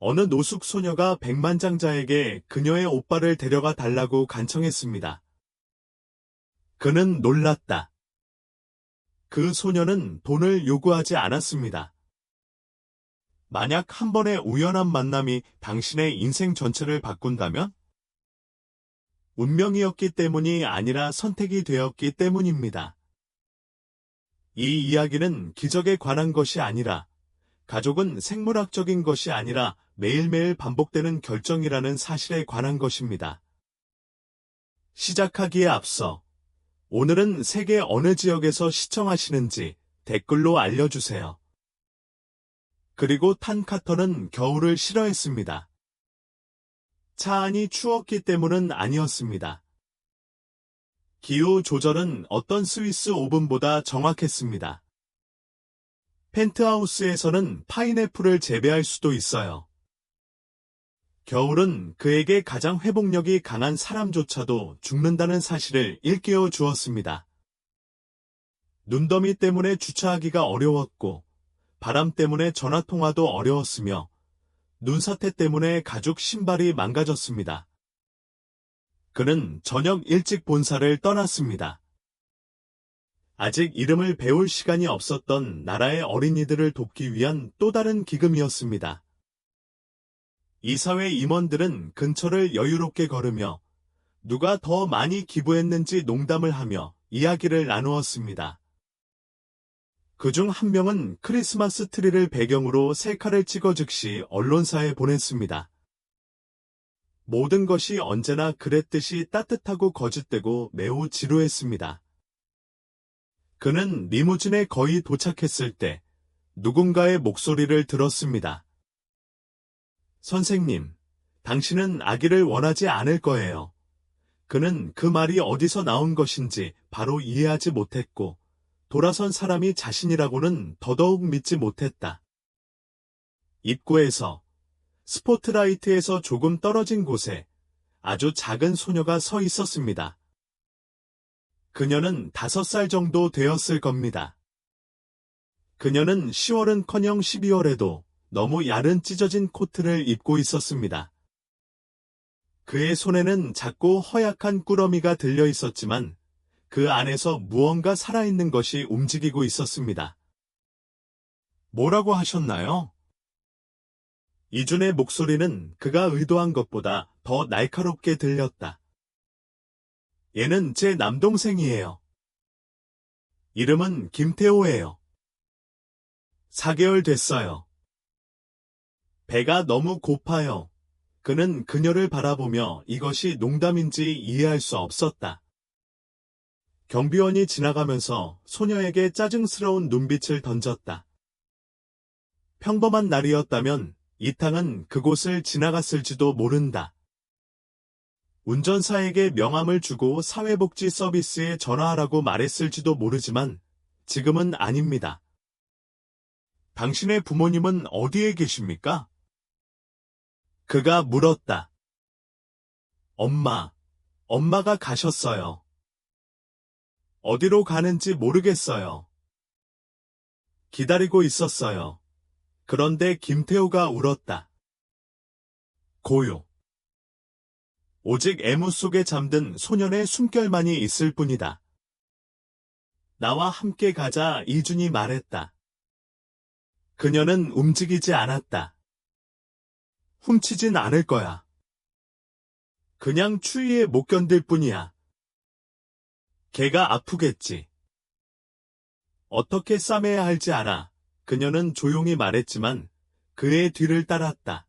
어느 노숙 소녀가 백만장자에게 그녀의 오빠를 데려가 달라고 간청했습니다. 그는 놀랐다. 그 소녀는 돈을 요구하지 않았습니다. 만약 한 번의 우연한 만남이 당신의 인생 전체를 바꾼다면? 운명이었기 때문이 아니라 선택이 되었기 때문입니다. 이 이야기는 기적에 관한 것이 아니라, 가족은 생물학적인 것이 아니라 매일매일 반복되는 결정이라는 사실에 관한 것입니다. 시작하기에 앞서 오늘은 세계 어느 지역에서 시청하시는지 댓글로 알려주세요. 그리고 탄 카터는 겨울을 싫어했습니다. 차 안이 추웠기 때문은 아니었습니다. 기후 조절은 어떤 스위스 오븐보다 정확했습니다. 펜트하우스에서는 파인애플을 재배할 수도 있어요. 겨울은 그에게 가장 회복력이 강한 사람조차도 죽는다는 사실을 일깨워 주었습니다. 눈더미 때문에 주차하기가 어려웠고, 바람 때문에 전화통화도 어려웠으며, 눈사태 때문에 가죽 신발이 망가졌습니다. 그는 저녁 일찍 본사를 떠났습니다. 아직 이름을 배울 시간이 없었던 나라의 어린이들을 돕기 위한 또 다른 기금이었습니다. 이사회 임원들은 근처를 여유롭게 걸으며 누가 더 많이 기부했는지 농담을 하며 이야기를 나누었습니다. 그중 한 명은 크리스마스 트리를 배경으로 셀카를 찍어 즉시 언론사에 보냈습니다. 모든 것이 언제나 그랬듯이 따뜻하고 거짓되고 매우 지루했습니다. 그는 리무진에 거의 도착했을 때 누군가의 목소리를 들었습니다. 선생님, 당신은 아기를 원하지 않을 거예요. 그는 그 말이 어디서 나온 것인지 바로 이해하지 못했고, 돌아선 사람이 자신이라고는 더더욱 믿지 못했다. 입구에서, 스포트라이트에서 조금 떨어진 곳에 아주 작은 소녀가 서 있었습니다. 그녀는 5살 정도 되었을 겁니다. 그녀는 10월은커녕 12월에도 너무 야른 찢어진 코트를 입고 있었습니다. 그의 손에는 작고 허약한 꾸러미가 들려 있었지만 그 안에서 무언가 살아있는 것이 움직이고 있었습니다. 뭐라고 하셨나요? 이준의 목소리는 그가 의도한 것보다 더 날카롭게 들렸다. 얘는 제 남동생이에요. 이름은 김태호예요. 4개월 됐어요. 배가 너무 고파요. 그는 그녀를 바라보며 이것이 농담인지 이해할 수 없었다. 경비원이 지나가면서 소녀에게 짜증스러운 눈빛을 던졌다. 평범한 날이었다면 이탕은 그곳을 지나갔을지도 모른다. 운전사에게 명함을 주고 사회복지 서비스에 전화하라고 말했을지도 모르지만 지금은 아닙니다. 당신의 부모님은 어디에 계십니까? 그가 물었다. 엄마가 가셨어요. 어디로 가는지 모르겠어요. 기다리고 있었어요. 그런데 김태호가 울었다. 고요. 오직 애무 속에 잠든 소년의 숨결만이 있을 뿐이다. 나와 함께 가자, 이준이 말했다. 그녀는 움직이지 않았다. 훔치진 않을 거야. 그냥 추위에 못 견딜 뿐이야. 걔가 아프겠지. 어떻게 싸매야 할지 알아. 그녀는 조용히 말했지만 그의 뒤를 따랐다.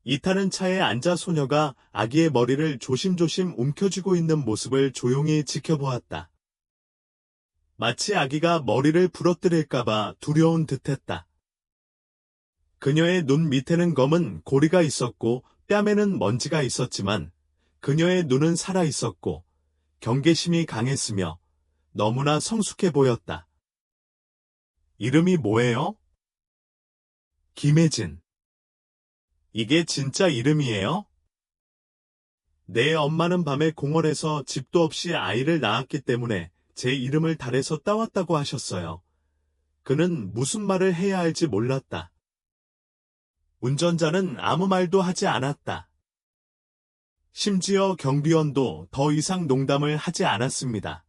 이타는 차에 앉아 소녀가 아기의 머리를 조심조심 움켜쥐고 있는 모습을 조용히 지켜보았다. 마치 아기가 머리를 부러뜨릴까봐 두려운 듯했다. 그녀의 눈 밑에는 검은 고리가 있었고 뺨에는 먼지가 있었지만 그녀의 눈은 살아있었고 경계심이 강했으며 너무나 성숙해 보였다. 이름이 뭐예요? 김혜진. 이게 진짜 이름이에요? 내 엄마는 밤에 공원에서 집도 없이 아이를 낳았기 때문에 제 이름을 달에서 따왔다고 하셨어요. 그는 무슨 말을 해야 할지 몰랐다. 운전자는 아무 말도 하지 않았다. 심지어 경비원도 더 이상 농담을 하지 않았습니다.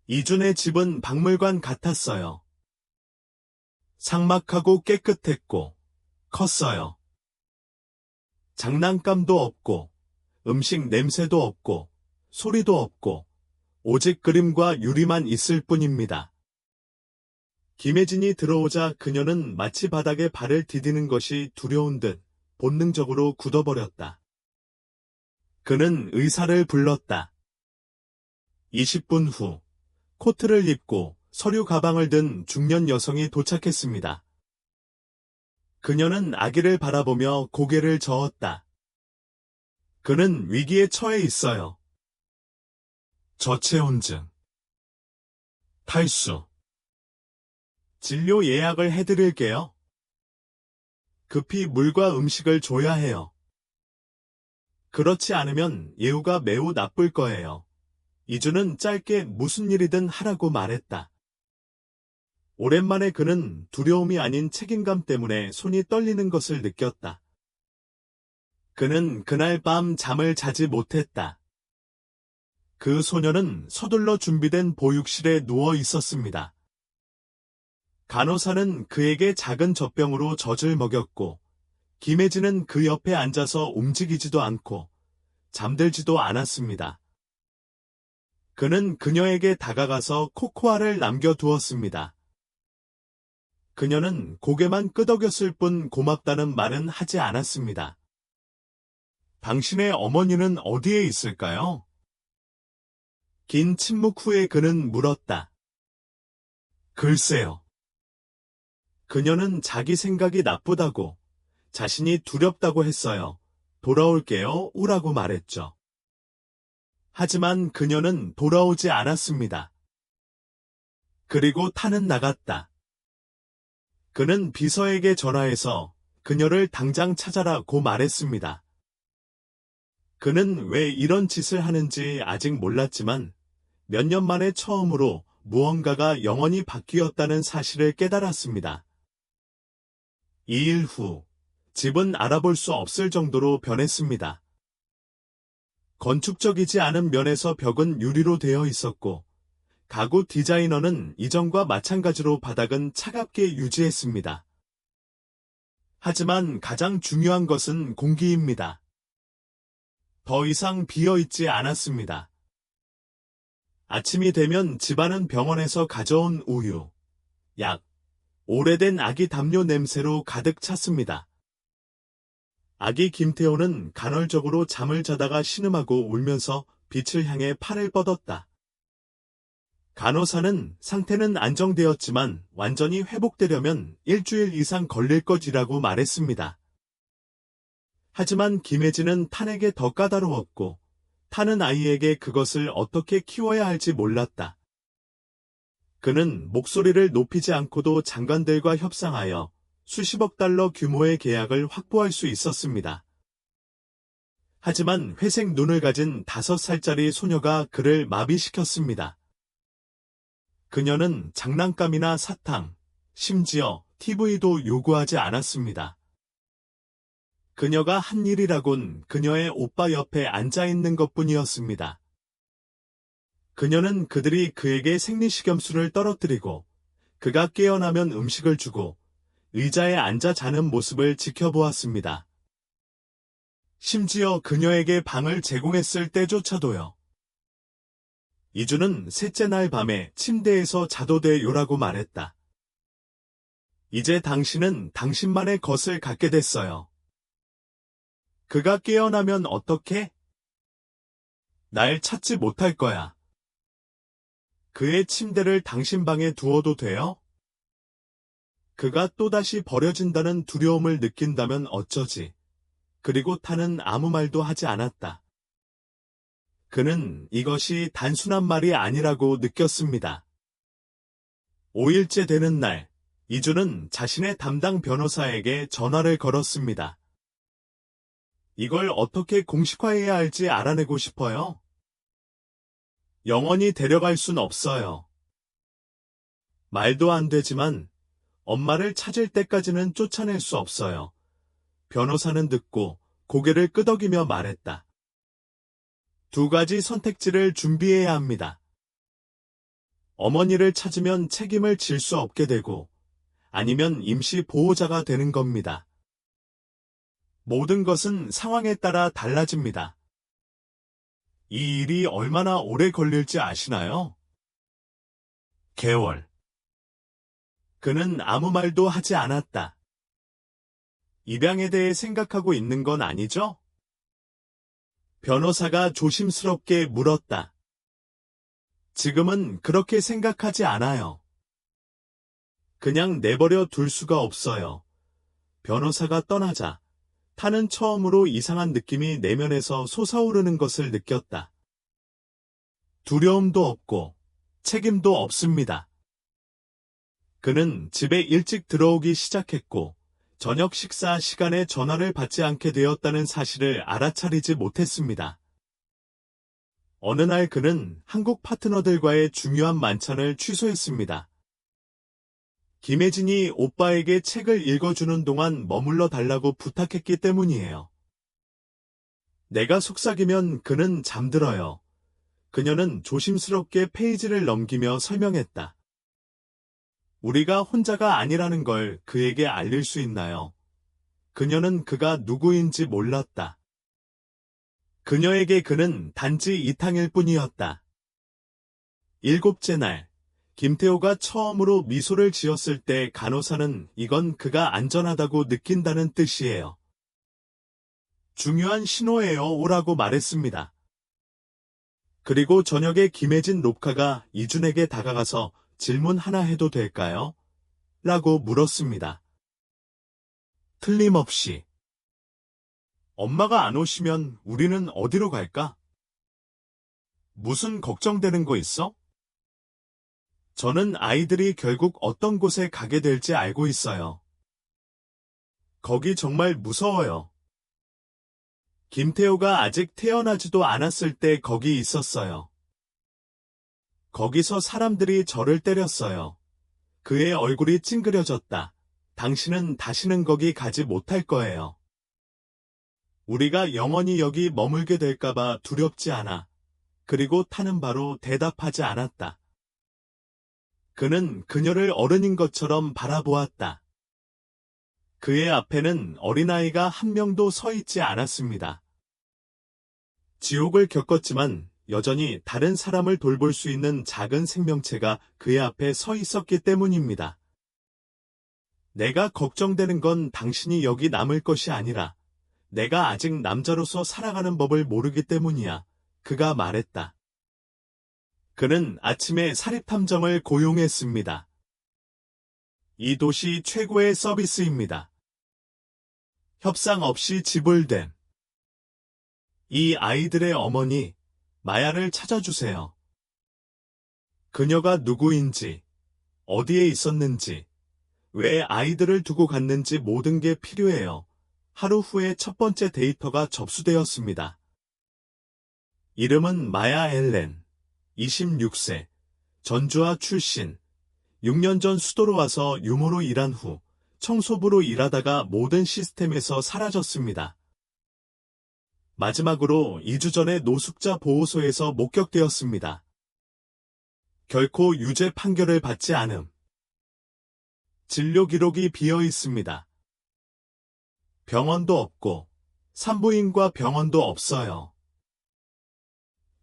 이준의 집은 박물관 같았어요. 삭막하고 깨끗했고 컸어요. 장난감도 없고 음식 냄새도 없고 소리도 없고 오직 그림과 유리만 있을 뿐입니다. 김혜진이 들어오자 그녀는 마치 바닥에 발을 디디는 것이 두려운 듯 본능적으로 굳어버렸다. 그는 의사를 불렀다. 20분 후 코트를 입고 서류 가방을 든 중년 여성이 도착했습니다. 그녀는 아기를 바라보며 고개를 저었다. 그는 위기에 처해 있어요. 저체온증, 탈수, 진료 예약을 해드릴게요. 급히 물과 음식을 줘야 해요. 그렇지 않으면 예후가 매우 나쁠 거예요. 이준은 짧게 무슨 일이든 하라고 말했다. 오랜만에 그는 두려움이 아닌 책임감 때문에 손이 떨리는 것을 느꼈다. 그는 그날 밤 잠을 자지 못했다. 그 소녀는 서둘러 준비된 보육실에 누워 있었습니다. 간호사는 그에게 작은 젖병으로 젖을 먹였고, 김혜진은 그 옆에 앉아서 움직이지도 않고 잠들지도 않았습니다. 그는 그녀에게 다가가서 코코아를 남겨두었습니다. 그녀는 고개만 끄덕였을 뿐 고맙다는 말은 하지 않았습니다. 당신의 어머니는 어디에 있을까요? 긴 침묵 후에 그는 물었다. 글쎄요. 그녀는 자기 생각이 나쁘다고, 자신이 두렵다고 했어요. 돌아올게요, 오라고 말했죠. 하지만 그녀는 돌아오지 않았습니다. 그리고 타는 나갔다. 그는 비서에게 전화해서 그녀를 당장 찾아라고 말했습니다. 그는 왜 이런 짓을 하는지 아직 몰랐지만 몇 년 만에 처음으로 무언가가 영원히 바뀌었다는 사실을 깨달았습니다. 2일 후, 집은 알아볼 수 없을 정도로 변했습니다. 건축적이지 않은 면에서 벽은 유리로 되어 있었고, 가구 디자이너는 이전과 마찬가지로 바닥은 차갑게 유지했습니다. 하지만 가장 중요한 것은 공기입니다. 더 이상 비어있지 않았습니다. 아침이 되면 집안은 병원에서 가져온 우유, 약, 오래된 아기 담요 냄새로 가득 찼습니다. 아기 김태호는 간헐적으로 잠을 자다가 신음하고 울면서 빛을 향해 팔을 뻗었다. 간호사는 상태는 안정되었지만 완전히 회복되려면 일주일 이상 걸릴 것이라고 말했습니다. 하지만 김혜진은 탄에게 더 까다로웠고 타는 아이에게 그것을 어떻게 키워야 할지 몰랐다. 그는 목소리를 높이지 않고도 장관들과 협상하여 수십억 달러 규모의 계약을 확보할 수 있었습니다. 하지만 회색 눈을 가진 5살짜리 소녀가 그를 마비시켰습니다. 그녀는 장난감이나 사탕, 심지어 TV도 요구하지 않았습니다. 그녀가 한 일이라곤 그녀의 오빠 옆에 앉아있는 것뿐이었습니다. 그녀는 그들이 그에게 생리식염수를 떨어뜨리고 그가 깨어나면 음식을 주고 의자에 앉아 자는 모습을 지켜보았습니다. 심지어 그녀에게 방을 제공했을 때조차도요. 이주는 셋째 날 밤에 침대에서 자도 돼요라고 말했다. 이제 당신은 당신만의 것을 갖게 됐어요. 그가 깨어나면 어떡해? 날 찾지 못할 거야. 그의 침대를 당신 방에 두어도 돼요? 그가 또다시 버려진다는 두려움을 느낀다면 어쩌지? 그리고 타는 아무 말도 하지 않았다. 그는 이것이 단순한 말이 아니라고 느꼈습니다. 5일째 되는 날, 이주는 자신의 담당 변호사에게 전화를 걸었습니다. 이걸 어떻게 공식화해야 할지 알아내고 싶어요. 영원히 데려갈 순 없어요. 말도 안 되지만 엄마를 찾을 때까지는 쫓아낼 수 없어요. 변호사는 듣고 고개를 끄덕이며 말했다. 두 가지 선택지를 준비해야 합니다. 어머니를 찾으면 책임을 질 수 없게 되고, 아니면 임시 보호자가 되는 겁니다. 모든 것은 상황에 따라 달라집니다. 이 일이 얼마나 오래 걸릴지 아시나요? 개월. 그는 아무 말도 하지 않았다. 입양에 대해 생각하고 있는 건 아니죠? 변호사가 조심스럽게 물었다. 지금은 그렇게 생각하지 않아요. 그냥 내버려 둘 수가 없어요. 변호사가 떠나자 타는 처음으로 이상한 느낌이 내면에서 솟아오르는 것을 느꼈다. 두려움도 없고 책임도 없습니다. 그는 집에 일찍 들어오기 시작했고 저녁 식사 시간에 전화를 받지 않게 되었다는 사실을 알아차리지 못했습니다. 어느 날 그는 한국 파트너들과의 중요한 만찬을 취소했습니다. 김혜진이 오빠에게 책을 읽어주는 동안 머물러 달라고 부탁했기 때문이에요. 내가 속삭이면 그는 잠들어요. 그녀는 조심스럽게 페이지를 넘기며 설명했다. 우리가 혼자가 아니라는 걸 그에게 알릴 수 있나요? 그녀는 그가 누구인지 몰랐다. 그녀에게 그는 단지 이탕일 뿐이었다. 7째 날, 김태호가 처음으로 미소를 지었을 때 간호사는 이건 그가 안전하다고 느낀다는 뜻이에요. 중요한 신호예요 오라고 말했습니다. 그리고 저녁에 김혜진 녹화가 이준에게 다가가서 질문 하나 해도 될까요? 라고 물었습니다. 틀림없이. 엄마가 안 오시면 우리는 어디로 갈까? 무슨 걱정되는 거 있어? 저는 아이들이 결국 어떤 곳에 가게 될지 알고 있어요. 거기 정말 무서워요. 김태호가 아직 태어나지도 않았을 때 거기 있었어요. 거기서 사람들이 저를 때렸어요. 그의 얼굴이 찡그려졌다. 당신은 다시는 거기 가지 못할 거예요. 우리가 영원히 여기 머물게 될까봐 두렵지 않아. 그리고 타는 바로 대답하지 않았다. 그는 그녀를 어른인 것처럼 바라보았다. 그의 앞에는 어린아이가 한 명도 서 있지 않았습니다. 지옥을 겪었지만 여전히 다른 사람을 돌볼 수 있는 작은 생명체가 그의 앞에 서 있었기 때문입니다. 내가 걱정되는 건 당신이 여기 남을 것이 아니라 내가 아직 남자로서 살아가는 법을 모르기 때문이야. 그가 말했다. 그는 아침에 사립탐정을 고용했습니다. 이 도시 최고의 서비스입니다. 협상 없이 지불된. 이 아이들의 어머니, 마야를 찾아주세요. 그녀가 누구인지, 어디에 있었는지, 왜 아이들을 두고 갔는지 모든 게 필요해요. 하루 후에 첫 번째 데이터가 접수되었습니다. 이름은 마야 엘렌, 26세, 전주화 출신, 6년 전 수도로 와서 유모로 일한 후 청소부로 일하다가 모든 시스템에서 사라졌습니다. 마지막으로 2주 전에 노숙자 보호소에서 목격되었습니다. 결코 유죄 판결을 받지 않음. 진료 기록이 비어 있습니다. 병원도 없고 산부인과 병원도 없어요.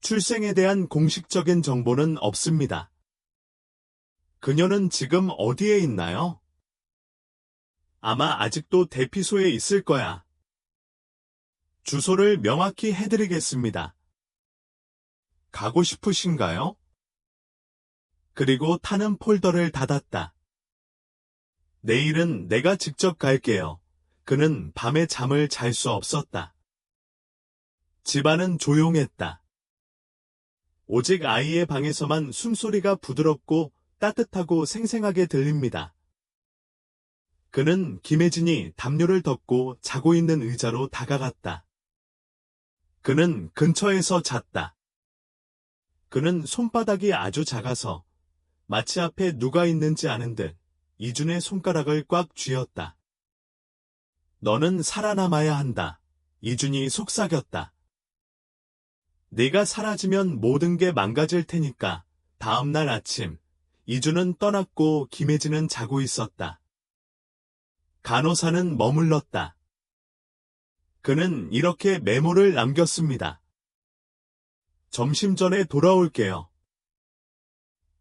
출생에 대한 공식적인 정보는 없습니다. 그녀는 지금 어디에 있나요? 아마 아직도 대피소에 있을 거야. 주소를 명확히 해드리겠습니다. 가고 싶으신가요? 그리고 타는 폴더를 닫았다. 내일은 내가 직접 갈게요. 그는 밤에 잠을 잘 수 없었다. 집안은 조용했다. 오직 아이의 방에서만 숨소리가 부드럽고 따뜻하고 생생하게 들립니다. 그는 김혜진이 담요를 덮고 자고 있는 의자로 다가갔다. 그는 근처에서 잤다. 그는 손바닥이 아주 작아서 마치 앞에 누가 있는지 아는 듯 이준의 손가락을 꽉 쥐었다. 너는 살아남아야 한다. 이준이 속삭였다. 네가 사라지면 모든 게 망가질 테니까. 다음 날 아침, 이준은 떠났고 김혜진은 자고 있었다. 간호사는 머물렀다. 그는 이렇게 메모를 남겼습니다. 점심 전에 돌아올게요.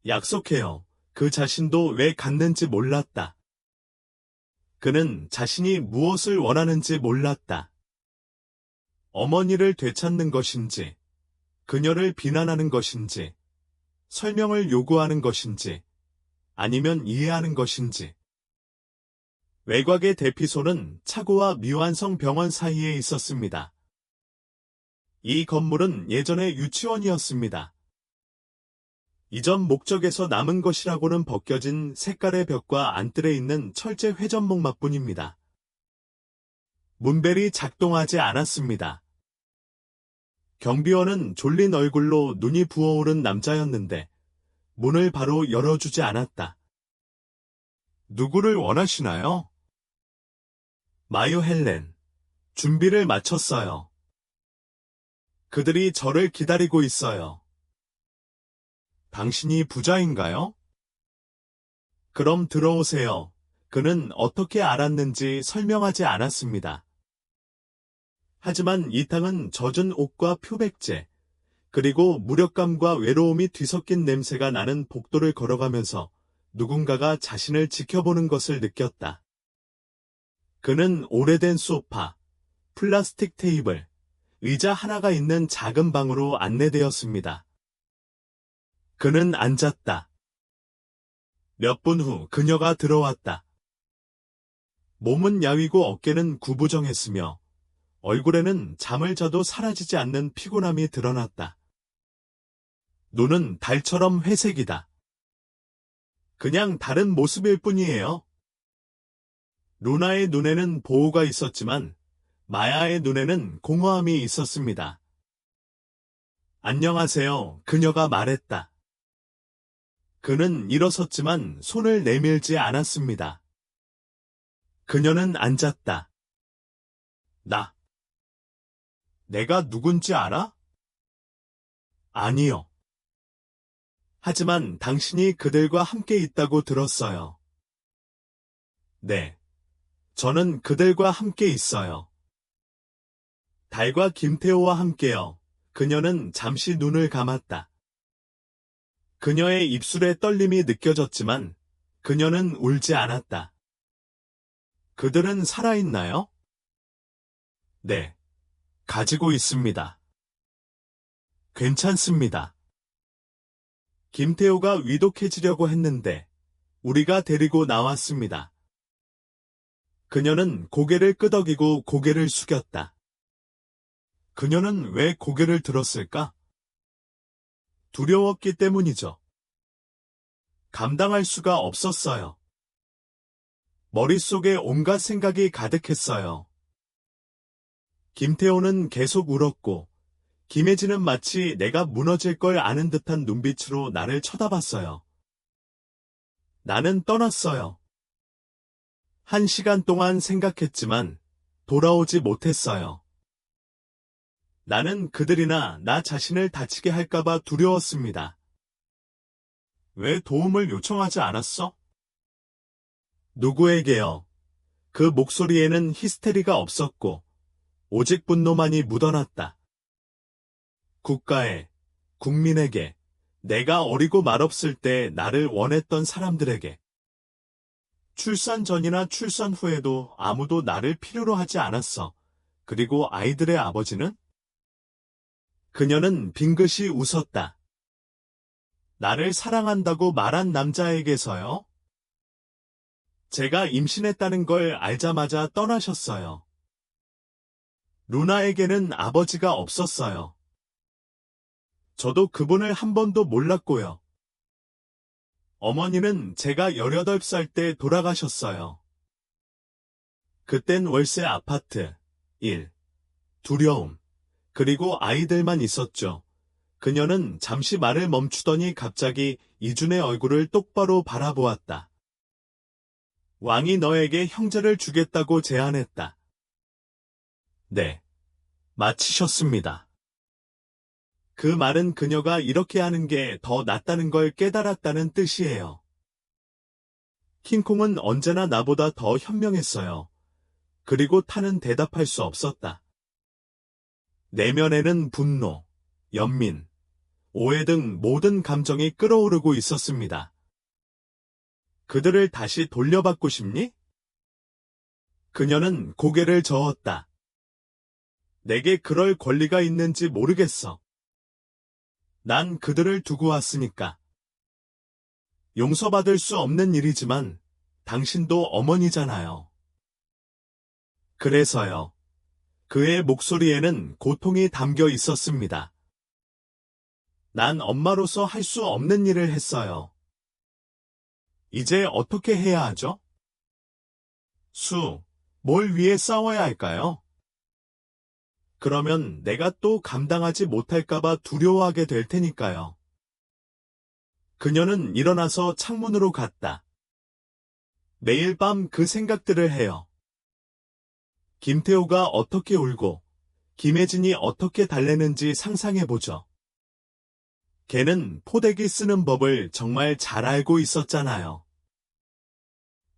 약속해요. 그 자신도 왜 갔는지 몰랐다. 그는 자신이 무엇을 원하는지 몰랐다. 어머니를 되찾는 것인지, 그녀를 비난하는 것인지, 설명을 요구하는 것인지, 아니면 이해하는 것인지. 외곽의 대피소는 차고와 미완성 병원 사이에 있었습니다. 이 건물은 예전에 유치원이었습니다. 이전 목적에서 남은 것이라고는 벗겨진 색깔의 벽과 안뜰에 있는 철제 회전목마 뿐입니다. 문벨이 작동하지 않았습니다. 경비원은 졸린 얼굴로 눈이 부어오른 남자였는데 문을 바로 열어주지 않았다. 누구를 원하시나요? 마유 헬렌. 준비를 마쳤어요. 그들이 저를 기다리고 있어요. 당신이 부자인가요? 그럼 들어오세요. 그는 어떻게 알았는지 설명하지 않았습니다. 하지만 이 탕은 젖은 옷과 표백제, 그리고 무력감과 외로움이 뒤섞인 냄새가 나는 복도를 걸어가면서 누군가가 자신을 지켜보는 것을 느꼈다. 그는 오래된 소파, 플라스틱 테이블, 의자 하나가 있는 작은 방으로 안내되었습니다. 그는 앉았다. 몇 분 후 그녀가 들어왔다. 몸은 야위고 어깨는 구부정했으며 얼굴에는 잠을 자도 사라지지 않는 피곤함이 드러났다. 눈은 달처럼 회색이다. 그냥 다른 모습일 뿐이에요. 루나의 눈에는 보호가 있었지만 마야의 눈에는 공허함이 있었습니다. 안녕하세요, 그녀가 말했다. 그는 일어섰지만 손을 내밀지 않았습니다. 그녀는 앉았다. 내가 누군지 알아? 아니요. 하지만 당신이 그들과 함께 있다고 들었어요. 네. 저는 그들과 함께 있어요. 달과 김태호와 함께요. 그녀는 잠시 눈을 감았다. 그녀의 입술에 떨림이 느껴졌지만 그녀는 울지 않았다. 그들은 살아있나요? 네. 가지고 있습니다. 괜찮습니다. 김태호가 위독해지려고 했는데 우리가 데리고 나왔습니다. 그녀는 고개를 끄덕이고 고개를 숙였다. 그녀는 왜 고개를 들었을까? 두려웠기 때문이죠. 감당할 수가 없었어요. 머릿속에 온갖 생각이 가득했어요. 김태호는 계속 울었고 김혜진은 마치 내가 무너질 걸 아는 듯한 눈빛으로 나를 쳐다봤어요. 나는 떠났어요. 1시간 동안 생각했지만 돌아오지 못했어요. 나는 그들이나 나 자신을 다치게 할까봐 두려웠습니다. 왜 도움을 요청하지 않았어? 누구에게요? 그 목소리에는 히스테리가 없었고 오직 분노만이 묻어났다. 국가에, 국민에게, 내가 어리고 말없을 때 나를 원했던 사람들에게. 출산 전이나 출산 후에도 아무도 나를 필요로 하지 않았어. 그리고 아이들의 아버지는? 그녀는 빙긋이 웃었다. 나를 사랑한다고 말한 남자에게서요? 제가 임신했다는 걸 알자마자 떠나셨어요. 루나에게는 아버지가 없었어요. 저도 그분을 한 번도 몰랐고요. 어머니는 제가 18살 때 돌아가셨어요. 그땐 월세 아파트, 일, 두려움, 그리고 아이들만 있었죠. 그녀는 잠시 말을 멈추더니 갑자기 이준의 얼굴을 똑바로 바라보았다. 왕이 너에게 형제를 주겠다고 제안했다. 네, 마치셨습니다. 그 말은 그녀가 이렇게 하는 게 더 낫다는 걸 깨달았다는 뜻이에요. 킹콩은 언제나 나보다 더 현명했어요. 그리고 타는 대답할 수 없었다. 내면에는 분노, 연민, 오해 등 모든 감정이 끓어오르고 있었습니다. 그들을 다시 돌려받고 싶니? 그녀는 고개를 저었다. 내게 그럴 권리가 있는지 모르겠어. 난 그들을 두고 왔으니까. 용서받을 수 없는 일이지만 당신도 어머니잖아요. 그래서요. 그의 목소리에는 고통이 담겨 있었습니다. 난 엄마로서 할 수 없는 일을 했어요. 이제 어떻게 해야 하죠? 뭘 위해 싸워야 할까요? 그러면 내가 또 감당하지 못할까봐 두려워하게 될 테니까요. 그녀는 일어나서 창문으로 갔다. 매일 밤 그 생각들을 해요. 김태호가 어떻게 울고 김혜진이 어떻게 달래는지 상상해보죠. 걔는 포대기 쓰는 법을 정말 잘 알고 있었잖아요.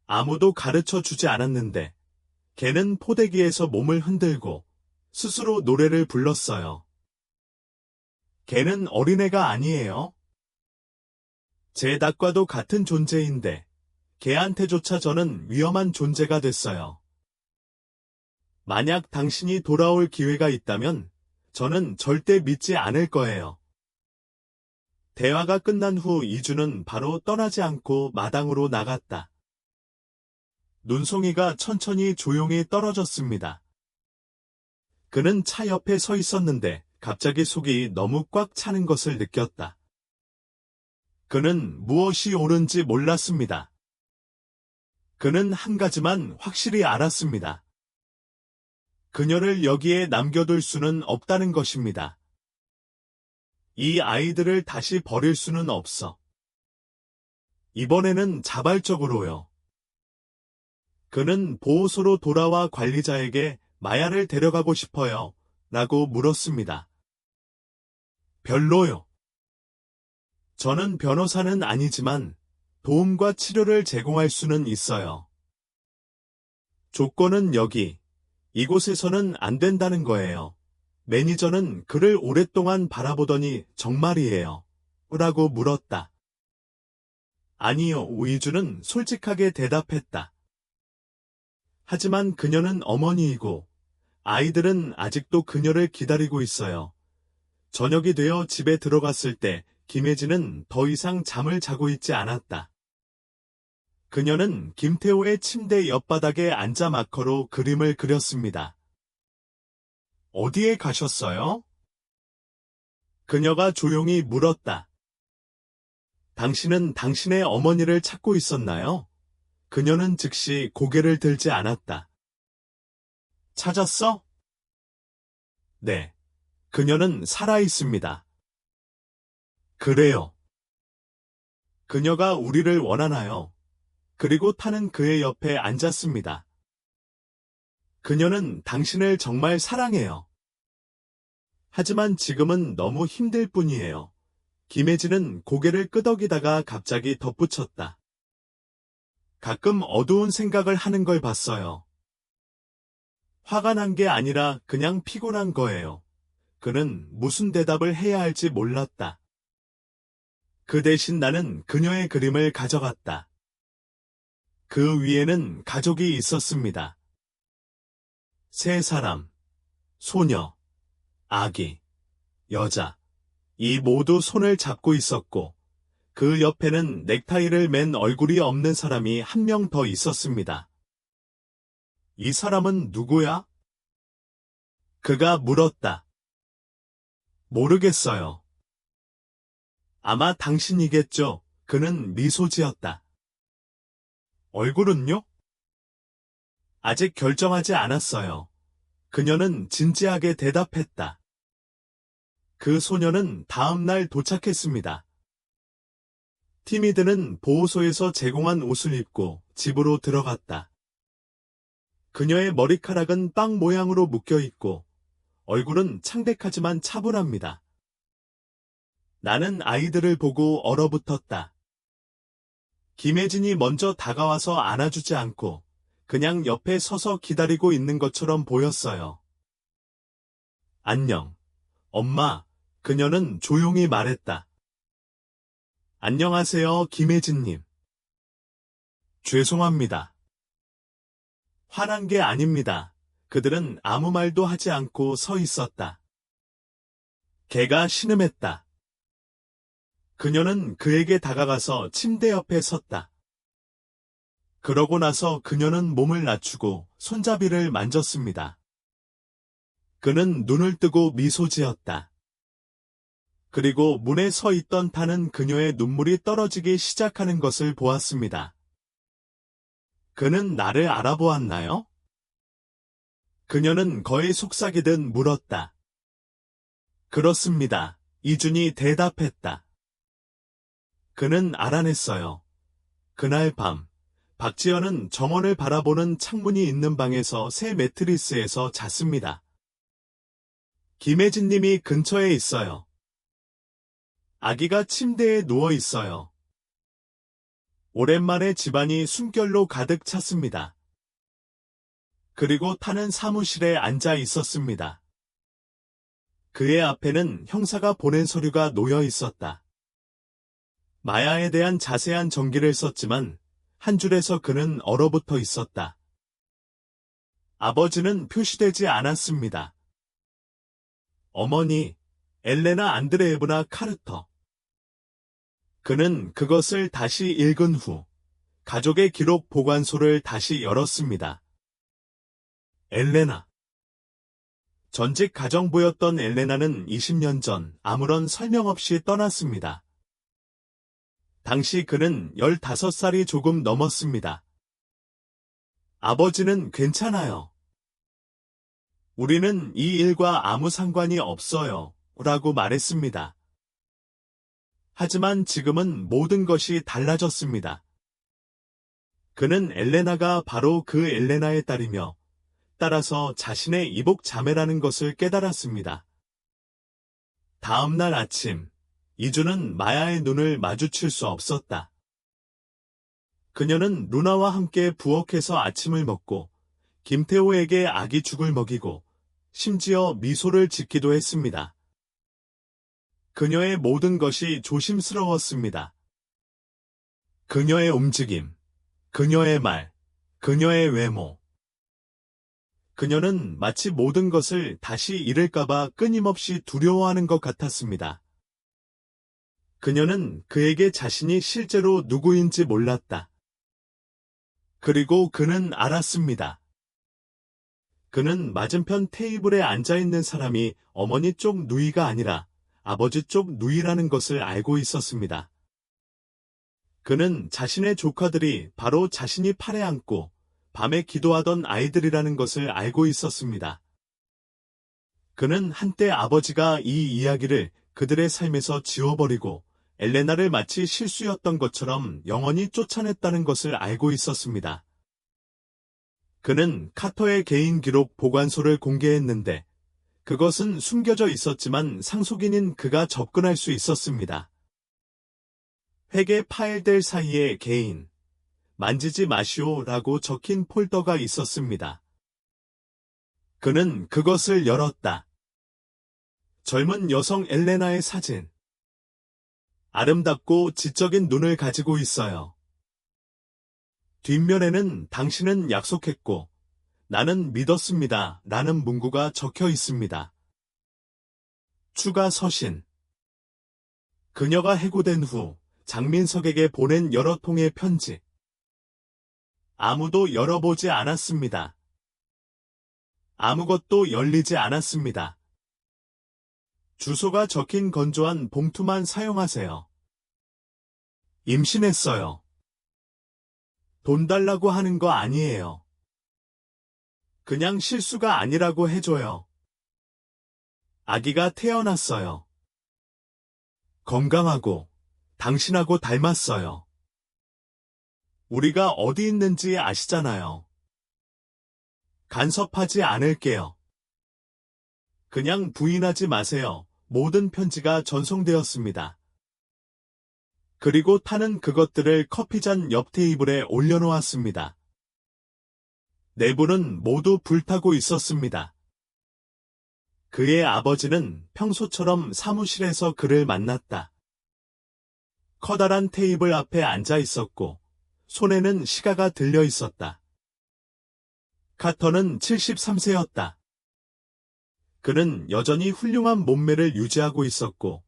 아무도 가르쳐 주지 않았는데 걔는 포대기에서 몸을 흔들고 스스로 노래를 불렀어요. 걔는 어린애가 아니에요. 제 닭과도 같은 존재인데 걔한테조차 저는 위험한 존재가 됐어요. 만약 당신이 돌아올 기회가 있다면 저는 절대 믿지 않을 거예요. 대화가 끝난 후 이주는 바로 떠나지 않고 마당으로 나갔다. 눈송이가 천천히 조용히 떨어졌습니다. 그는 차 옆에 서 있었는데 갑자기 속이 너무 꽉 차는 것을 느꼈다. 그는 무엇이 옳은지 몰랐습니다. 그는 한 가지만 확실히 알았습니다. 그녀를 여기에 남겨둘 수는 없다는 것입니다. 이 아이들을 다시 버릴 수는 없어. 이번에는 자발적으로요. 그는 보호소로 돌아와 관리자에게 마야를 데려가고 싶어요. 라고 물었습니다. 별로요. 저는 변호사는 아니지만 도움과 치료를 제공할 수는 있어요. 조건은 이곳에서는 안 된다는 거예요. 매니저는 그를 오랫동안 바라보더니 정말이에요. 라고 물었다. 아니요, 이주는 솔직하게 대답했다. 하지만 그녀는 어머니이고 아이들은 아직도 그녀를 기다리고 있어요. 저녁이 되어 집에 들어갔을 때 김혜진은 더 이상 잠을 자고 있지 않았다. 그녀는 김태호의 침대 옆바닥에 앉아 마커로 그림을 그렸습니다. 어디에 가셨어요? 그녀가 조용히 물었다. 당신은 당신의 어머니를 찾고 있었나요? 그녀는 즉시 고개를 들지 않았다. 찾았어? 네. 그녀는 살아있습니다. 그래요. 그녀가 우리를 원하나요? 그리고 타는 그의 옆에 앉았습니다. 그녀는 당신을 정말 사랑해요. 하지만 지금은 너무 힘들 뿐이에요. 김혜진은 고개를 끄덕이다가 갑자기 덧붙였다. 가끔 어두운 생각을 하는 걸 봤어요. 화가 난 게 아니라 그냥 피곤한 거예요. 그는 무슨 대답을 해야 할지 몰랐다. 그 대신 나는 그녀의 그림을 가져갔다. 그 위에는 가족이 있었습니다. 세 사람, 소녀, 아기, 여자, 이 모두 손을 잡고 있었고 그 옆에는 넥타이를 맨 얼굴이 없는 사람이 한 명 더 있었습니다. 이 사람은 누구야? 그가 물었다. 모르겠어요. 아마 당신이겠죠. 그는 미소 지었다. 얼굴은요? 아직 결정하지 않았어요. 그녀는 진지하게 대답했다. 그 소녀는 다음 날 도착했습니다. 티미드는 보호소에서 제공한 옷을 입고 집으로 들어갔다. 그녀의 머리카락은 빵 모양으로 묶여 있고 얼굴은 창백하지만 차분합니다. 나는 아이들을 보고 얼어붙었다. 김혜진이 먼저 다가와서 안아주지 않고 그냥 옆에 서서 기다리고 있는 것처럼 보였어요. 안녕, 엄마, 그녀는 조용히 말했다. 안녕하세요, 김혜진님. 죄송합니다. 화난 게 아닙니다. 그들은 아무 말도 하지 않고 서 있었다. 개가 신음했다. 그녀는 그에게 다가가서 침대 옆에 섰다. 그러고 나서 그녀는 몸을 낮추고 손잡이를 만졌습니다. 그는 눈을 뜨고 미소 지었다. 그리고 문에 서 있던 타는 그녀의 눈물이 떨어지기 시작하는 것을 보았습니다. 그는 나를 알아보았나요? 그녀는 거의 속삭이듯 물었다. 그렇습니다. 이준이 대답했다. 그는 알아냈어요. 그날 밤, 박지연은 정원을 바라보는 창문이 있는 방에서 새 매트리스에서 잤습니다. 김혜진 님이 근처에 있어요. 아기가 침대에 누워 있어요. 오랜만에 집안이 숨결로 가득 찼습니다. 그리고 타는 사무실에 앉아 있었습니다. 그의 앞에는 형사가 보낸 서류가 놓여 있었다. 마야에 대한 자세한 전기를 썼지만 한 줄에서 그는 얼어붙어 있었다. 아버지는 표시되지 않았습니다. 어머니, 엘레나 안드레예브나 카르터. 그는 그것을 다시 읽은 후 가족의 기록 보관소를 다시 열었습니다. 엘레나. 전직 가정부였던 엘레나는 20년 전 아무런 설명 없이 떠났습니다. 당시 그는 15살이 조금 넘었습니다. 아버지는 괜찮아요. 우리는 이 일과 아무 상관이 없어요. 라고 말했습니다. 하지만 지금은 모든 것이 달라졌습니다. 그는 엘레나가 바로 그 엘레나의 딸이며 따라서 자신의 이복 자매라는 것을 깨달았습니다. 다음 날 아침, 이주는 마야의 눈을 마주칠 수 없었다. 그녀는 루나와 함께 부엌에서 아침을 먹고 김태호에게 아기 죽을 먹이고 심지어 미소를 짓기도 했습니다. 그녀의 모든 것이 조심스러웠습니다. 그녀의 움직임, 그녀의 말, 그녀의 외모. 그녀는 마치 모든 것을 다시 잃을까봐 끊임없이 두려워하는 것 같았습니다. 그녀는 그에게 자신이 실제로 누구인지 몰랐다. 그리고 그는 알았습니다. 그는 맞은편 테이블에 앉아있는 사람이 어머니 쪽 누이가 아니라 아버지 쪽 누이라는 것을 알고 있었습니다. 그는 자신의 조카들이 바로 자신이 팔에 안고 밤에 기도하던 아이들이라는 것을 알고 있었습니다. 그는 한때 아버지가 이 이야기를 그들의 삶에서 지워버리고 엘레나를 마치 실수였던 것처럼 영원히 쫓아냈다는 것을 알고 있었습니다. 그는 카터의 개인 기록 보관소를 공개했는데 그것은 숨겨져 있었지만 상속인인 그가 접근할 수 있었습니다. 회계 파일들 사이에 개인, 만지지 마시오라고 적힌 폴더가 있었습니다. 그는 그것을 열었다. 젊은 여성 엘레나의 사진. 아름답고 지적인 눈을 가지고 있어요. 뒷면에는 당신은 약속했고 나는 믿었습니다. 라는 문구가 적혀 있습니다. 추가 서신. 그녀가 해고된 후 장민석에게 보낸 여러 통의 편지. 아무도 열어보지 않았습니다. 아무것도 열리지 않았습니다. 주소가 적힌 건조한 봉투만 사용하세요. 임신했어요. 돈 달라고 하는 거 아니에요. 그냥 실수가 아니라고 해줘요. 아기가 태어났어요. 건강하고 당신하고 닮았어요. 우리가 어디 있는지 아시잖아요. 간섭하지 않을게요. 그냥 부인하지 마세요. 모든 편지가 전송되었습니다. 그리고 타는 그것들을 커피잔 옆 테이블에 올려놓았습니다. 내부는 모두 불타고 있었습니다. 그의 아버지는 평소처럼 사무실에서 그를 만났다. 커다란 테이블 앞에 앉아 있었고 손에는 시가가 들려 있었다. 카터는 73세였다. 그는 여전히 훌륭한 몸매를 유지하고 있었고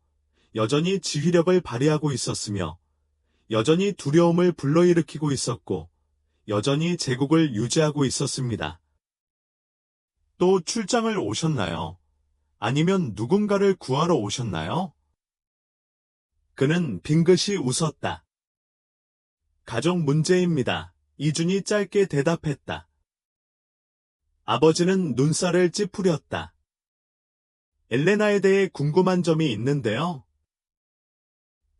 여전히 지휘력을 발휘하고 있었으며 여전히 두려움을 불러일으키고 있었고 여전히 제국을 유지하고 있었습니다. 또 출장을 오셨나요? 아니면 누군가를 구하러 오셨나요? 그는 빙긋이 웃었다. 가족 문제입니다. 이준이 짧게 대답했다. 아버지는 눈살을 찌푸렸다. 엘레나에 대해 궁금한 점이 있는데요.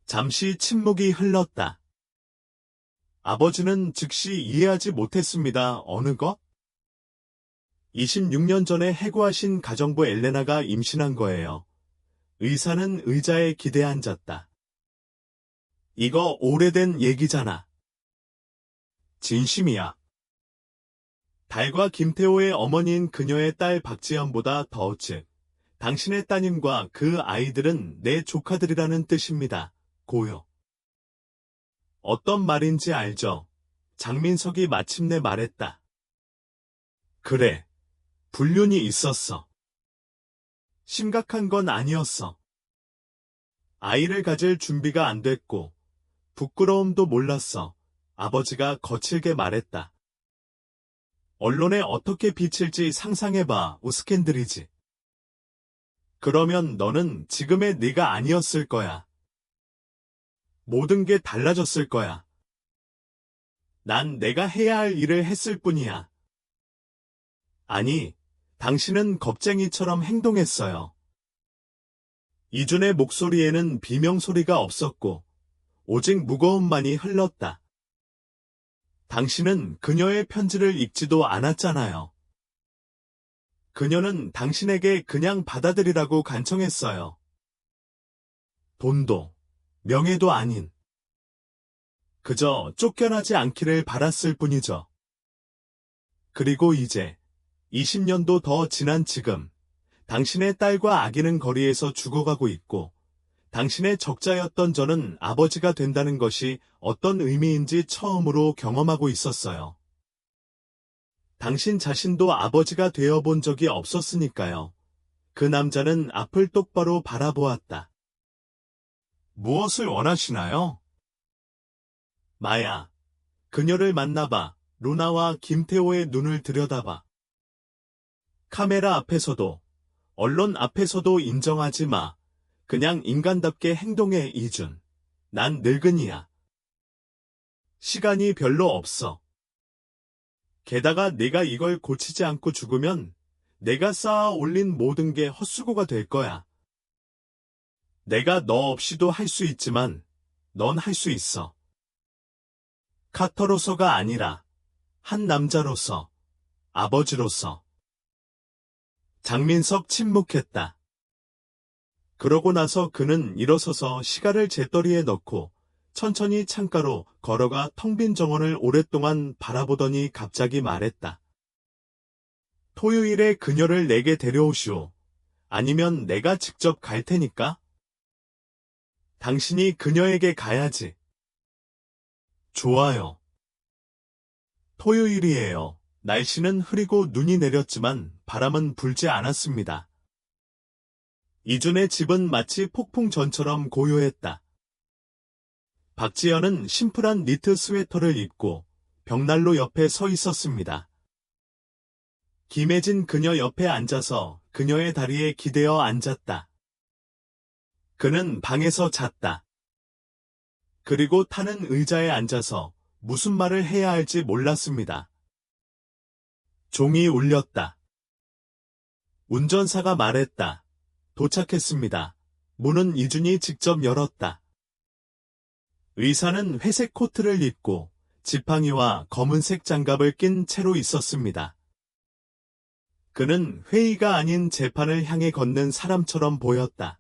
잠시 침묵이 흘렀다. 아버지는 즉시 이해하지 못했습니다. 어느 것? 26년 전에 해고하신 가정부 엘레나가 임신한 거예요. 의사는 의자에 기대 앉았다. 이거 오래된 얘기잖아. 진심이야. 달과 김태호의 어머니인 그녀의 딸 박지연보다 즉, 당신의 따님과 그 아이들은 내 조카들이라는 뜻입니다. 고요. 어떤 말인지 알죠? 장민석이 마침내 말했다. 그래. 불륜이 있었어. 심각한 건 아니었어. 아이를 가질 준비가 안 됐고 부끄러움도 몰랐어. 아버지가 거칠게 말했다. 언론에 어떻게 비칠지 상상해봐. 스캔들이지. 그러면 너는 지금의 네가 아니었을 거야. 모든 게 달라졌을 거야. 난 내가 해야 할 일을 했을 뿐이야. 아니, 당신은 겁쟁이처럼 행동했어요. 이준의 목소리에는 비명소리가 없었고 오직 무거움만이 흘렀다. 당신은 그녀의 편지를 읽지도 않았잖아요. 그녀는 당신에게 그냥 받아들이라고 간청했어요. 돈도, 명예도 아닌. 그저 쫓겨나지 않기를 바랐을 뿐이죠. 그리고 이제 20년도 더 지난 지금 당신의 딸과 아기는 거리에서 죽어가고 있고 당신의 적자였던 저는 아버지가 된다는 것이 어떤 의미인지 처음으로 경험하고 있었어요. 당신 자신도 아버지가 되어본 적이 없었으니까요. 그 남자는 앞을 똑바로 바라보았다. 무엇을 원하시나요? 마야, 그녀를 만나봐. 루나와 김태호의 눈을 들여다봐. 카메라 앞에서도, 언론 앞에서도 인정하지 마. 그냥 인간답게 행동해, 이준. 난 늙은이야. 시간이 별로 없어. 게다가 내가 이걸 고치지 않고 죽으면 내가 쌓아 올린 모든 게 헛수고가 될 거야. 내가 너 없이도 할 수 있지만 넌 할 수 있어. 카터로서가 아니라 한 남자로서, 아버지로서. 장민석 침묵했다. 그러고 나서 그는 일어서서 시가를 재떨이에 넣고 천천히 창가로 걸어가 텅 빈 정원을 오랫동안 바라보더니 갑자기 말했다. 토요일에 그녀를 내게 데려오시오. 아니면 내가 직접 갈 테니까. 당신이 그녀에게 가야지. 좋아요. 토요일이에요. 날씨는 흐리고 눈이 내렸지만 바람은 불지 않았습니다. 이준의 집은 마치 폭풍전처럼 고요했다. 박지연은 심플한 니트 스웨터를 입고 벽난로 옆에 서 있었습니다. 김혜진 그녀 옆에 앉아서 그녀의 다리에 기대어 앉았다. 그는 방에서 잤다. 그리고 타는 의자에 앉아서 무슨 말을 해야 할지 몰랐습니다. 종이 울렸다. 운전사가 말했다. 도착했습니다. 문은 이준이 직접 열었다. 의사는 회색 코트를 입고 지팡이와 검은색 장갑을 낀 채로 있었습니다. 그는 회의가 아닌 재판을 향해 걷는 사람처럼 보였다.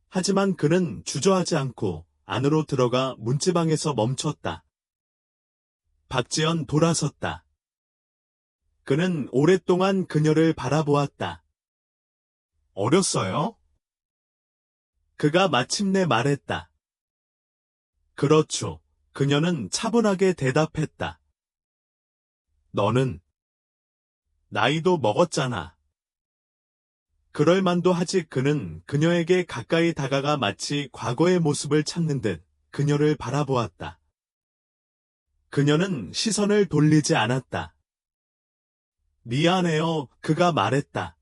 하지만 그는 주저하지 않고 안으로 들어가 문지방에서 멈췄다. 박지연 돌아섰다. 그는 오랫동안 그녀를 바라보았다. 어렸어요? 그가 마침내 말했다. 그렇죠. 그녀는 차분하게 대답했다. 너는 나이도 먹었잖아. 그럴 만도 하지. 그는 그녀에게 가까이 다가가 마치 과거의 모습을 찾는 듯 그녀를 바라보았다. 그녀는 시선을 돌리지 않았다. 미안해요. 그가 말했다.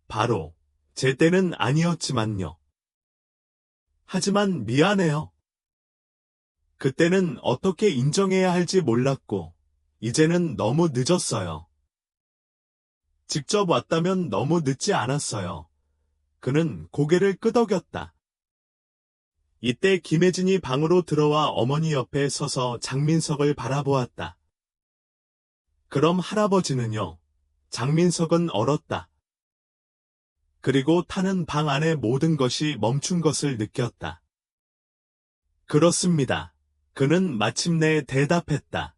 바로 제 때는 아니었지만요. 하지만 미안해요. 그때는 어떻게 인정해야 할지 몰랐고 이제는 너무 늦었어요. 직접 왔다면 너무 늦지 않았어요. 그는 고개를 끄덕였다. 이때 김혜진이 방으로 들어와 어머니 옆에 서서 장민석을 바라보았다. 그럼 할아버지는요? 장민석은 얼었다. 그리고 타는 방 안의 모든 것이 멈춘 것을 느꼈다. 그렇습니다. 그는 마침내 대답했다.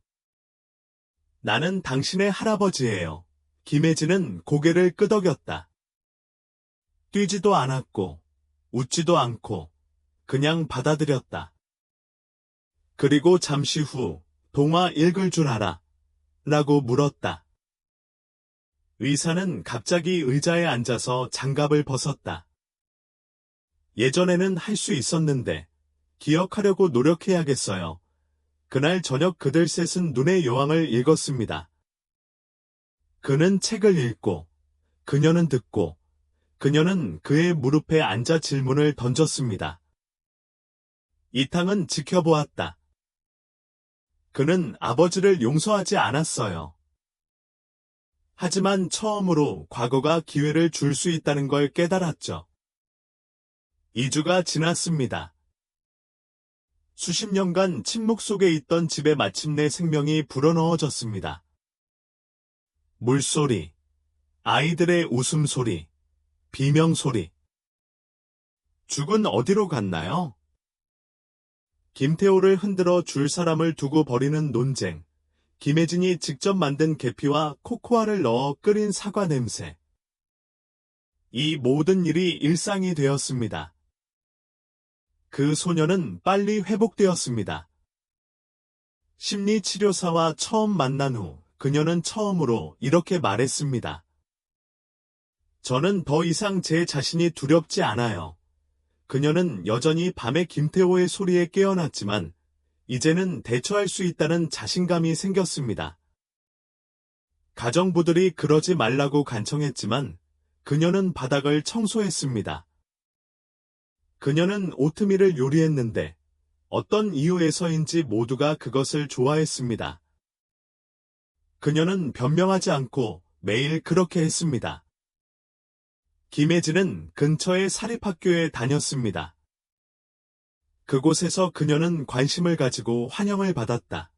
나는 당신의 할아버지예요. 김혜진은 고개를 끄덕였다. 뛰지도 않았고 웃지도 않고 그냥 받아들였다. 그리고 잠시 후 동화 읽을 줄 알아? 라고 물었다. 의사는 갑자기 의자에 앉아서 장갑을 벗었다. 예전에는 할 수 있었는데 기억하려고 노력해야겠어요. 그날 저녁 그들 셋은 눈의 여왕을 읽었습니다. 그는 책을 읽고 그녀는 듣고 그녀는 그의 무릎에 앉아 질문을 던졌습니다. 이탕은 지켜보았다. 그는 아버지를 용서하지 않았어요. 하지만 처음으로 과거가 기회를 줄 수 있다는 걸 깨달았죠. 2주가 지났습니다. 수십 년간 침묵 속에 있던 집에 마침내 생명이 불어넣어졌습니다. 물소리, 아이들의 웃음소리, 비명소리. 죽은 어디로 갔나요? 김태호를 흔들어 줄 사람을 두고 벌이는 논쟁. 김혜진이 직접 만든 계피와 코코아를 넣어 끓인 사과 냄새. 이 모든 일이 일상이 되었습니다. 그 소녀는 빨리 회복되었습니다. 심리치료사와 처음 만난 후 그녀는 처음으로 이렇게 말했습니다. 저는 더 이상 제 자신이 두렵지 않아요. 그녀는 여전히 밤에 김태호의 소리에 깨어났지만 이제는 대처할 수 있다는 자신감이 생겼습니다. 가정부들이 그러지 말라고 간청했지만 그녀는 바닥을 청소했습니다. 그녀는 오트밀을 요리했는데 어떤 이유에서인지 모두가 그것을 좋아했습니다. 그녀는 변명하지 않고 매일 그렇게 했습니다. 김혜진은 근처의 사립학교에 다녔습니다. 그곳에서 그녀는 관심을 가지고 환영을 받았다.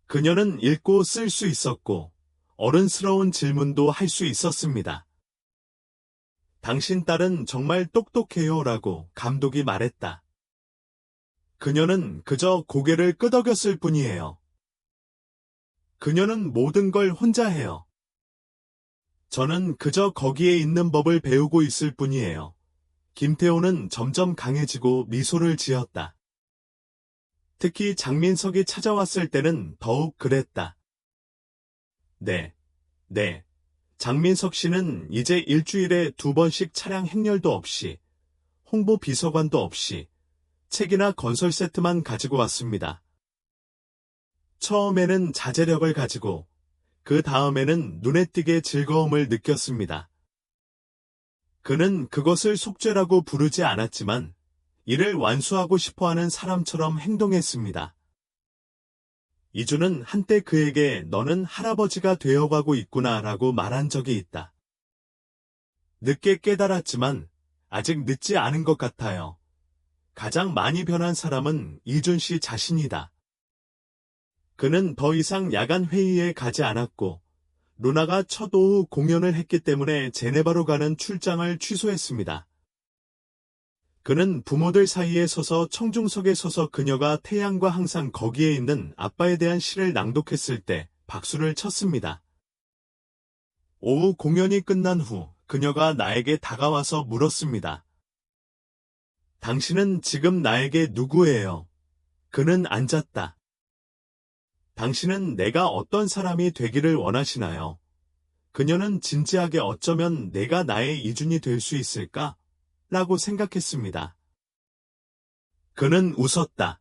그녀는 읽고 쓸 수 있었고 어른스러운 질문도 할 수 있었습니다. 당신 딸은 정말 똑똑해요 라고 감독이 말했다. 그녀는 그저 고개를 끄덕였을 뿐이에요. 그녀는 모든 걸 혼자 해요. 저는 그저 거기에 있는 법을 배우고 있을 뿐이에요. 김태호는 점점 강해지고 미소를 지었다. 특히 장민석이 찾아왔을 때는 더욱 그랬다. 네. 장민석 씨는 이제 일주일에 2번씩 차량 행렬도 없이, 홍보 비서관도 없이, 책이나 건설 세트만 가지고 왔습니다. 처음에는 자제력을 가지고, 그 다음에는 눈에 띄게 즐거움을 느꼈습니다. 그는 그것을 속죄라고 부르지 않았지만 이를 완수하고 싶어하는 사람처럼 행동했습니다. 이주는 한때 그에게 너는 할아버지가 되어가고 있구나 라고 말한 적이 있다. 늦게 깨달았지만 아직 늦지 않은 것 같아요. 가장 많이 변한 사람은 이준 씨 자신이다. 그는 더 이상 야간 회의에 가지 않았고, 루나가 첫 오후 공연을 했기 때문에 제네바로 가는 출장을 취소했습니다. 그는 부모들 사이에 서서 청중석에 서서 그녀가 태양과 항상 거기에 있는 아빠에 대한 시를 낭독했을 때 박수를 쳤습니다. 오후 공연이 끝난 후 그녀가 나에게 다가와서 물었습니다. 당신은 지금 나에게 누구예요? 그는 앉았다. 당신은 내가 어떤 사람이 되기를 원하시나요? 그녀는 진지하게 어쩌면 내가 나의 이준이 될 수 있을까? 라고 생각했습니다. 그는 웃었다.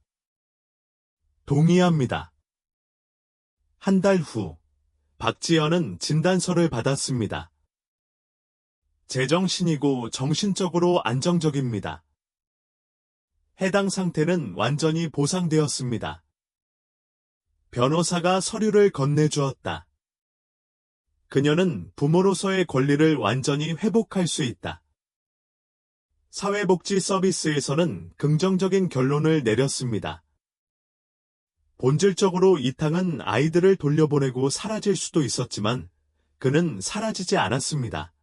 동의합니다. 한 달 후, 박지연은 진단서를 받았습니다. 제정신이고 정신적으로 안정적입니다. 해당 상태는 완전히 보상되었습니다. 변호사가 서류를 건네주었다. 그녀는 부모로서의 권리를 완전히 회복할 수 있다. 사회복지 서비스에서는 긍정적인 결론을 내렸습니다. 본질적으로 이탕은 아이들을 돌려보내고 사라질 수도 있었지만 그는 사라지지 않았습니다.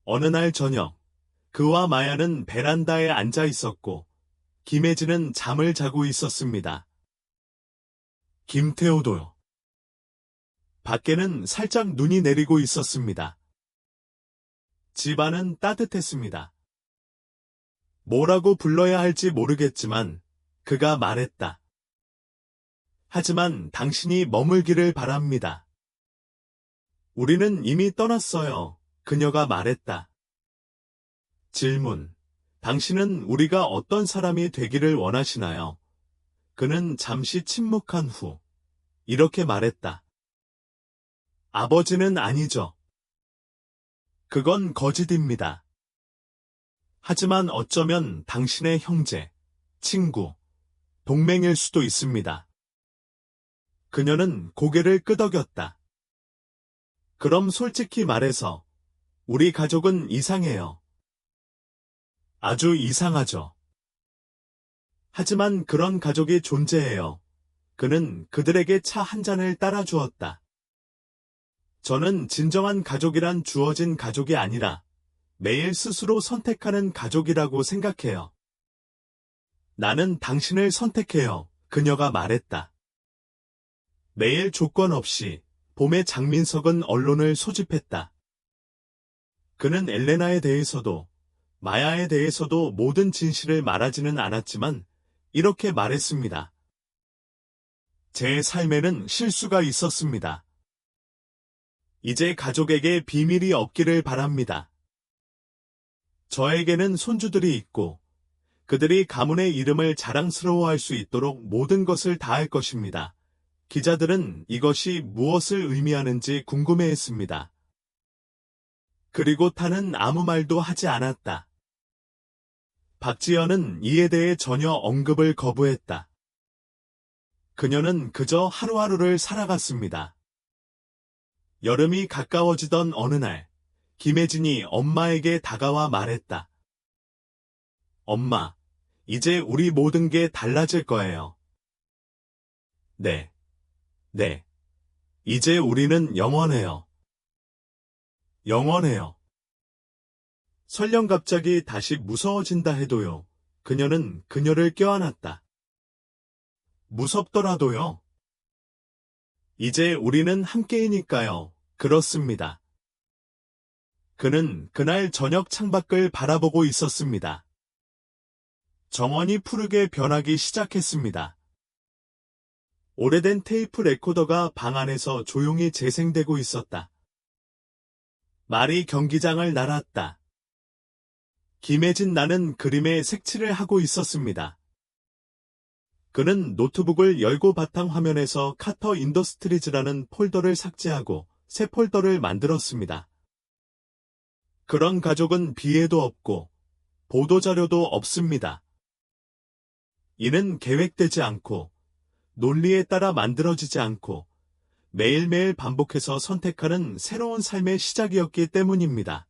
어느 날 저녁, 그와 마야는 베란다에 앉아 있었고 김혜진은 잠을 자고 있었습니다. 김태호도요. 밖에는 살짝 눈이 내리고 있었습니다. 집안은 따뜻했습니다. 뭐라고 불러야 할지 모르겠지만 그가 말했다. 하지만 당신이 머물기를 바랍니다. 우리는 이미 떠났어요. 그녀가 말했다. 질문. 당신은 우리가 어떤 사람이 되기를 원하시나요? 그는 잠시 침묵한 후 이렇게 말했다. 아버지는 아니죠. 그건 거짓입니다. 하지만 어쩌면 당신의 형제, 친구, 동맹일 수도 있습니다. 그녀는 고개를 끄덕였다. 그럼 솔직히 말해서 우리 가족은 이상해요. 아주 이상하죠. 하지만 그런 가족이 존재해요. 그는 그들에게 차 한 잔을 따라 주었다. 저는 진정한 가족이란 주어진 가족이 아니라 매일 스스로 선택하는 가족이라고 생각해요. 나는 당신을 선택해요. 그녀가 말했다. 매일 조건 없이 봄의 장민석은 언론을 소집했다. 그는 엘레나에 대해서도 마야에 대해서도 모든 진실을 말하지는 않았지만 이렇게 말했습니다. 제 삶에는 실수가 있었습니다. 이제 가족에게 비밀이 없기를 바랍니다. 저에게는 손주들이 있고 그들이 가문의 이름을 자랑스러워할 수 있도록 모든 것을 다할 것입니다. 기자들은 이것이 무엇을 의미하는지 궁금해했습니다. 그리고 타는 아무 말도 하지 않았다. 박지연은 이에 대해 전혀 언급을 거부했다. 그녀는 그저 하루하루를 살아갔습니다. 여름이 가까워지던 어느 날, 김혜진이 엄마에게 다가와 말했다. 엄마, 이제 우리 모든 게 달라질 거예요. 네. 이제 우리는 영원해요. 영원해요. 설령 갑자기 다시 무서워진다 해도요. 그녀는 그녀를 껴안았다. 무섭더라도요. 이제 우리는 함께이니까요. 그렇습니다. 그는 그날 저녁 창밖을 바라보고 있었습니다. 정원이 푸르게 변하기 시작했습니다. 오래된 테이프 레코더가 방 안에서 조용히 재생되고 있었다. 말이 경기장을 날았다. 김혜진 나는 그림에 색칠을 하고 있었습니다. 그는 노트북을 열고 바탕화면에서 카터 인더스트리즈라는 폴더를 삭제하고 새 폴더를 만들었습니다. 그런 가족은 비애도 없고 보도자료도 없습니다. 이는 계획되지 않고 논리에 따라 만들어지지 않고 매일매일 반복해서 선택하는 새로운 삶의 시작이었기 때문입니다.